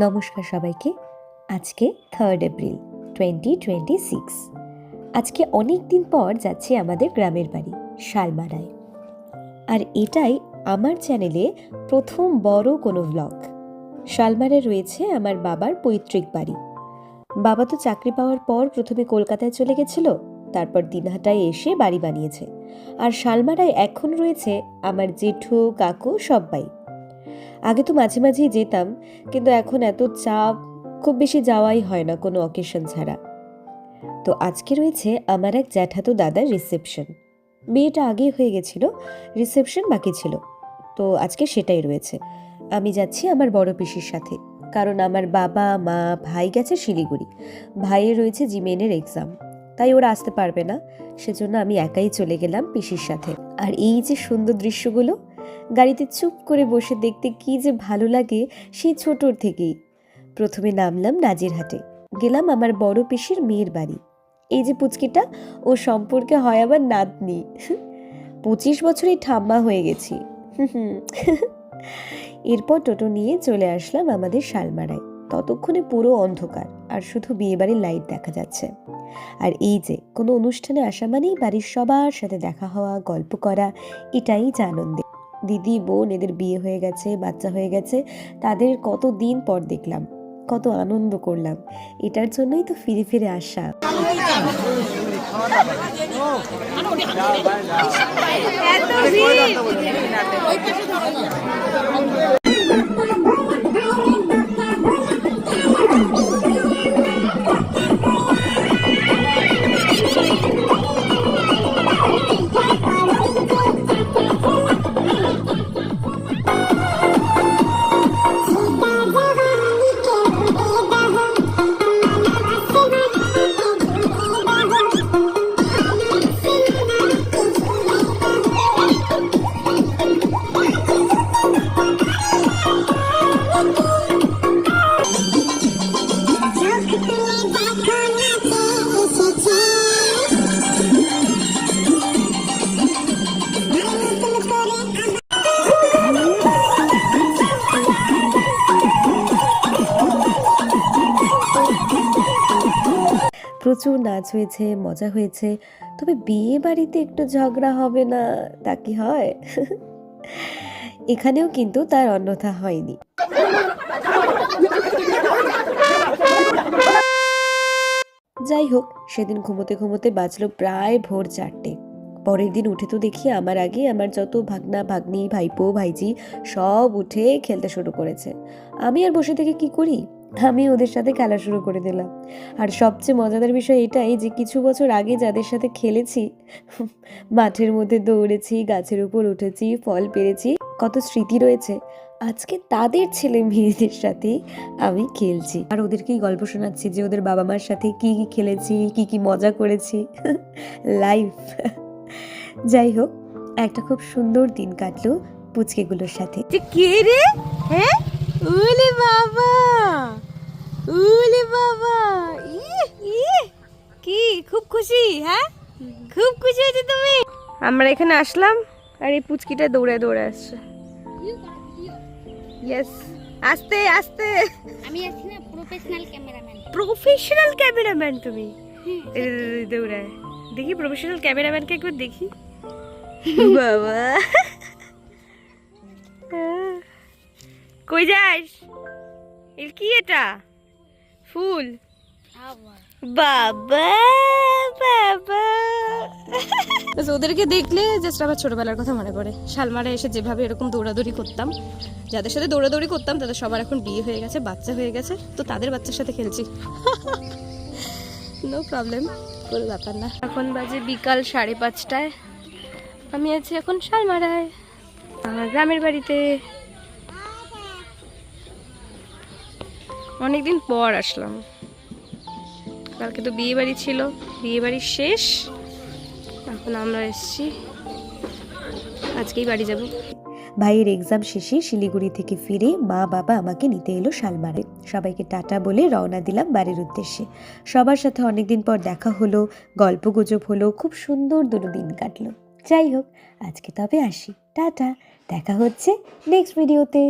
নমস্কার সবাইকে। আজকে 3 এপ্রিল 2026। আজকে অনেক দিন পর যাচ্ছি আমাদের গ্রামের বাড়ি শালমারায়। আর এটাই আমার চ্যানেলে প্রথম বড় কোনো ব্লগ। শালমারায় রয়েছে আমার বাবার পৈতৃক বাড়ি। বাবা তো চাকরি পাওয়ার পর প্রথমে কলকাতায় চলে গেছিল, তারপর দিনহাটায় এসে বাড়ি বানিয়েছে। আর শালমারায় এখন রয়েছে আমার জেঠু, কাকু সবাই। আগে তো মাঝে মাঝেই যেতাম, কিন্তু এখন এত চাপ, খুব বেশি যাওয়াই হয় না কোনো অকেশন ছাড়া। তো আজকে রয়েছে আমার এক জ্যাঠাতো দাদার রিসেপশন। বিয়েটা আগেই হয়ে গেছিল, রিসেপশন বাকি ছিল, তো আজকে সেটাই রয়েছে। আমি যাচ্ছি আমার বড় পিসির সাথে, কারণ আমার বাবা মা ভাই গেছে শিলিগুড়ি। ভাইয়ের রয়েছে জিমেনের এক্সাম, তাই ওরা আসতে পারবে না, সেজন্য আমি একাই চলে গেলাম পিসির সাথে। আর এই যে সুন্দর দৃশ্যগুলো গাড়িতে চুপ করে বসে দেখতে কি যে ভালো লাগে সেই ছোটোর থেকেই। প্রথমে নামলাম নাজিরহাটে, গেলাম আমার বড় পিসির মেয়ের বাড়ি। এই যে পুচকিটা, ও সম্পর্কে হয় আবার নাতনি। 25 বছরই ঠাম্মা হয়ে গেছি। এরপর টোটো নিয়ে চলে আসলাম আমাদের শালমারায়। ততক্ষণে পুরো অন্ধকার, আর শুধু বিয়েবাড়ির লাইট দেখা যাচ্ছে। আর এই যে কোনো অনুষ্ঠানে আসা মানেই বাড়ির সবার সাথে দেখা হওয়া, গল্প করা, এটাই যে আনন্দে। দিদি বোন এদের বিয়ে হয়ে গেছে, বাচ্চা হয়ে গেছে, তাদের কত দিন পর দেখলাম, কত আনন্দ করলাম। এটার জন্যই তো ফিরে ফিরে আসা। প্রচুর নাচ হয়েছে, মজা হয়েছে, তবে বিয়ে বাড়িতে একটু ঝগড়া হবে না তা কি হয়? এখানেও কিন্তু তার অন্যথা হয়নি। যাই হোক, সেদিন ঘুমোতে ঘুমোতে বাজলো প্রায় ভোর 4টে। পরের দিন উঠে তো দেখি আমার আগে আমার যত ভাগনা ভাগ্নি, ভাইপো ভাইজি সব উঠে খেলতে শুরু করেছে। আমি আর বসে থেকে কি করি, আমি ওদের সাথে খেলা শুরু করে দিলাম। আর সবচেয়ে মজাদার বিষয় এটাই যে কিছু বছর আগে যাদের সাথে খেলেছি, মাঠের মধ্যে দৌড়েছি, গাছের উপর উঠেছি, ফল পেরেছি, কত স্মৃতি রয়েছে, আজকে তাদের ছেলে মেয়েদের সাথে আমি খেলছি আর ওদেরকেই গল্প শোনাচ্ছি যে ওদের বাবা মার সাথে কি কি খেলেছি, কি কি মজা করেছি। লাইফ। যাই হোক, একটা খুব সুন্দর দিন কাটলো পুচকেগুলোর সাথে। কে রে? হ্যাঁ, ওলে বাবা, ওলে বাবা, কি খুব খুশি? হ্যাঁ, খুব খুশি হয়েছে তুমি? আমরা এখানে আসলাম আর এই পুচকিটা দৌড়ে দৌড়ে আসছে। ইয়েস, আস্তে আস্তে। আমি আছি না প্রফেশনাল ক্যামেরাম্যান। প্রফেশনাল ক্যামেরাম্যান তুমি? দৌড়ায় দেখি, প্রফেশনাল ক্যামেরাম্যানকে একবার দেখি। বাবা, কই যাস? এর কি এটা? ফুল? বাবা বাবা। ওদেরকে দেখলে জাস্ট আবার ছোটবেলার কথা মনে পড়ে। শালমারে এসে যেভাবে এরকম দৌড়াদৌড়ি করতাম, যাদের সাথে দৌড়াদৌড়ি করতাম তাদের সবার এখন বিয়ে হয়ে গেছে, বাচ্চা হয়ে গেছে, তো তাদের বাচ্চার সাথে খেলছি। নো প্রবলেম, কোনো ব্যাপার না। এখন বাজে বিকাল 5:30টায়। আমি আছি এখন শালমারায়, আমার গ্রামের বাড়িতে। অনেকদিন পর আসলাম, কালকে তো বিয়ে বাড়ি ছিল, বিয়ে বাড়ি শেষ, এখন আমরা এসেছি, আজকেই বাড়ি যাব। ভাইয়ের এক্সাম শেষে শিলিগুড়ি থেকে ফিরে মা বাবা আমাকে নিতে এলো শালমারে। সবাইকে টাটা বলে রওনা দিলাম বাড়ির উদ্দেশ্যে। সবার সাথে অনেকদিন পর দেখা হলো, গল্প গুজব হলো, খুব সুন্দর দুটো দিন কাটলো। যাই হোক, আজকে তবে আসি, টাটা, দেখা হচ্ছে নেক্সট ভিডিওতে।